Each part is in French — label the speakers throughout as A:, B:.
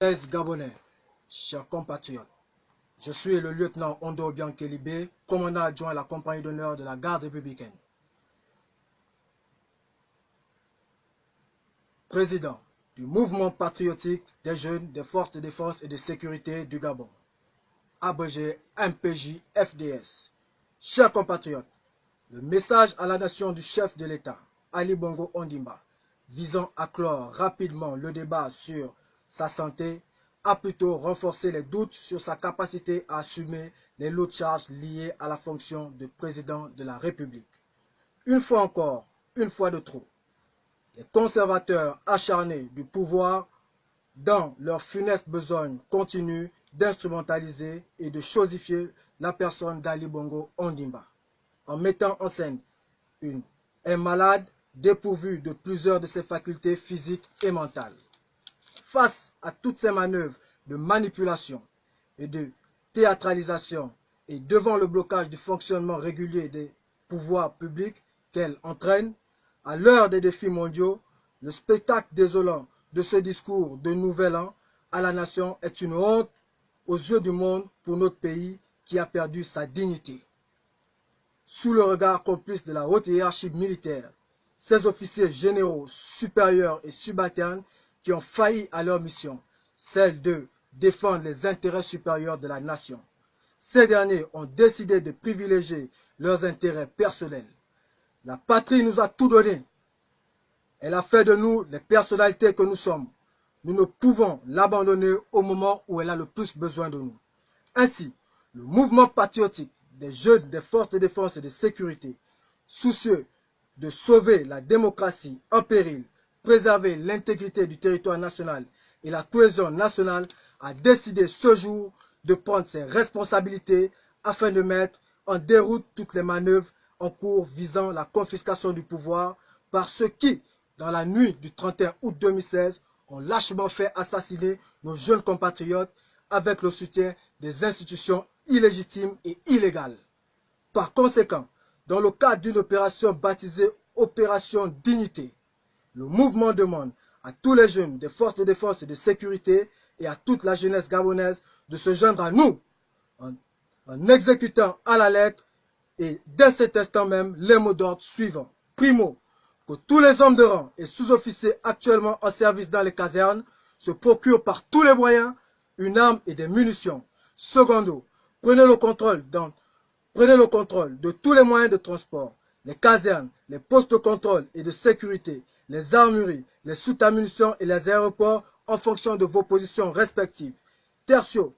A: Gabonais, chers compatriotes, je suis le lieutenant Ondo Biankelibé, commandant adjoint à la compagnie d'honneur de la garde républicaine. Président du mouvement patriotique des jeunes des forces de défense et de sécurité du Gabon, abrégé MPJ-FDS. Chers compatriotes, le message à la nation du chef de l'État, Ali Bongo Ondimba, visant à clore rapidement le débat sur sa santé, a plutôt renforcé les doutes sur sa capacité à assumer les lourdes charges liées à la fonction de président de la République. Une fois encore, une fois de trop, les conservateurs acharnés du pouvoir, dans leur funeste besogne, continuent d'instrumentaliser et de chosifier la personne d'Ali Bongo Ondimba, en mettant en scène un malade dépourvu de plusieurs de ses facultés physiques et mentales. Face à toutes ces manœuvres de manipulation et de théâtralisation et devant le blocage du fonctionnement régulier des pouvoirs publics qu'elles entraînent, à l'heure des défis mondiaux, le spectacle désolant de ce discours de Nouvel An à la nation est une honte aux yeux du monde pour notre pays qui a perdu sa dignité. Sous le regard complice de la haute hiérarchie militaire, ces officiers généraux supérieurs et subalternes qui ont failli à leur mission, celle de défendre les intérêts supérieurs de la nation. Ces derniers ont décidé de privilégier leurs intérêts personnels. La patrie nous a tout donné. Elle a fait de nous les personnalités que nous sommes. Nous ne pouvons l'abandonner au moment où elle a le plus besoin de nous. Ainsi, le mouvement patriotique des jeunes des forces de défense et de sécurité, soucieux de sauver la démocratie en péril, préserver l'intégrité du territoire national et la cohésion nationale, a décidé ce jour de prendre ses responsabilités afin de mettre en déroute toutes les manœuvres en cours visant la confiscation du pouvoir par ceux qui, dans la nuit du 31 août 2016, ont lâchement fait assassiner nos jeunes compatriotes avec le soutien des institutions illégitimes et illégales. Par conséquent, dans le cadre d'une opération baptisée Opération Dignité, le mouvement demande à tous les jeunes des forces de défense et de sécurité et à toute la jeunesse gabonaise de se joindre à nous en exécutant à la lettre et dès cet instant même les mots d'ordre suivants. Primo, que tous les hommes de rang et sous-officiers actuellement en service dans les casernes se procurent par tous les moyens une arme et des munitions. Secondo, prenez le contrôle de tous les moyens de transport, les casernes, les postes de contrôle et de sécurité, les armureries, les soutes à munitions et les aéroports en fonction de vos positions respectives. Tertio,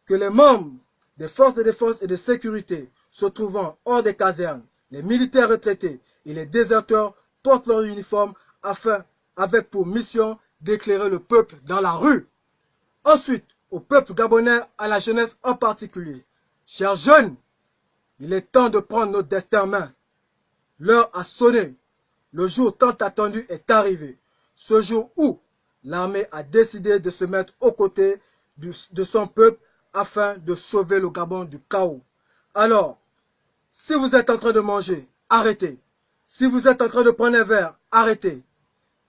A: que les membres des forces de défense et de sécurité se trouvant hors des casernes, les militaires retraités et les déserteurs portent leur uniforme avec pour mission d'éclairer le peuple dans la rue. Ensuite, au peuple gabonais, à la jeunesse en particulier. Chers jeunes, il est temps de prendre notre destin en main. L'heure a sonné. Le jour tant attendu est arrivé. Ce jour où l'armée a décidé de se mettre aux côtés de son peuple afin de sauver le Gabon du chaos. Alors, si vous êtes en train de manger, arrêtez. Si vous êtes en train de prendre un verre, arrêtez.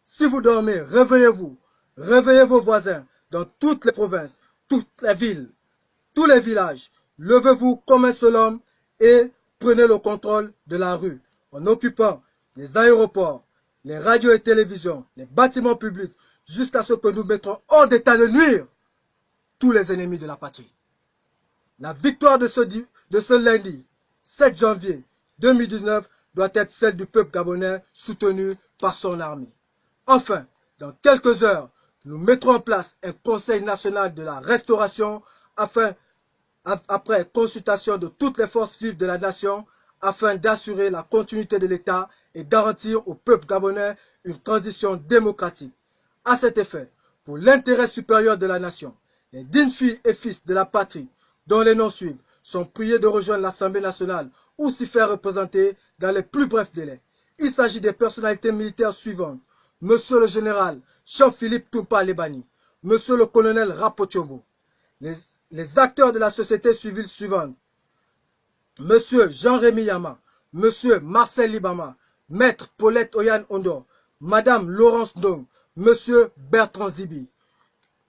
A: Si vous dormez, réveillez-vous. Réveillez vos voisins dans toutes les provinces, toutes les villes, tous les villages. Levez-vous comme un seul homme et prenez le contrôle de la rue en occupant les aéroports, les radios et télévisions, les bâtiments publics, jusqu'à ce que nous mettrons hors d'état de nuire tous les ennemis de la patrie. La victoire de ce lundi, 7 janvier 2019, doit être celle du peuple gabonais soutenu par son armée. Enfin, dans quelques heures, nous mettrons en place un Conseil national de la restauration après consultation de toutes les forces vives de la nation, afin d'assurer la continuité de l'État et garantir au peuple gabonais une transition démocratique. À cet effet, pour l'intérêt supérieur de la nation, les dignes filles et fils de la patrie, dont les noms suivent, sont priés de rejoindre l'Assemblée nationale ou s'y faire représenter dans les plus brefs délais. Il s'agit des personnalités militaires suivantes. Monsieur le général Jean-Philippe Toumpa Lebani, Monsieur le colonel Rapochombo, les acteurs de la société civile suivante, Monsieur Jean-Rémy Yama, Monsieur Marcel Libama, Maître Paulette Oyan Ondo, Madame Laurence Dong, Monsieur Bertrand Zibi.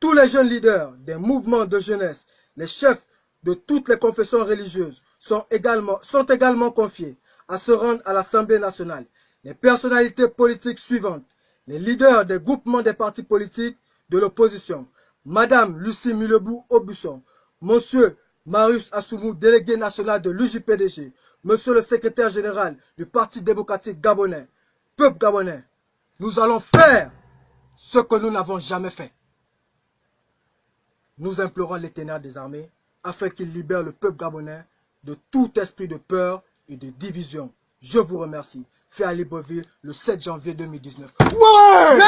A: Tous les jeunes leaders des mouvements de jeunesse, les chefs de toutes les confessions religieuses sont également confiés à se rendre à l'Assemblée nationale. Les personnalités politiques suivantes, les leaders des groupements des partis politiques de l'opposition, Madame Lucie Mulebou-Aubusson, Monsieur Marius Assoumou, délégué national de l'UJPDG, Monsieur le secrétaire général du Parti démocratique gabonais, peuple gabonais, nous allons faire ce que nous n'avons jamais fait. Nous implorons l'Éternel des armées afin qu'il libère le peuple gabonais de tout esprit de peur et de division. Je vous remercie. Fait à Libreville le 7 janvier 2019. Ouais!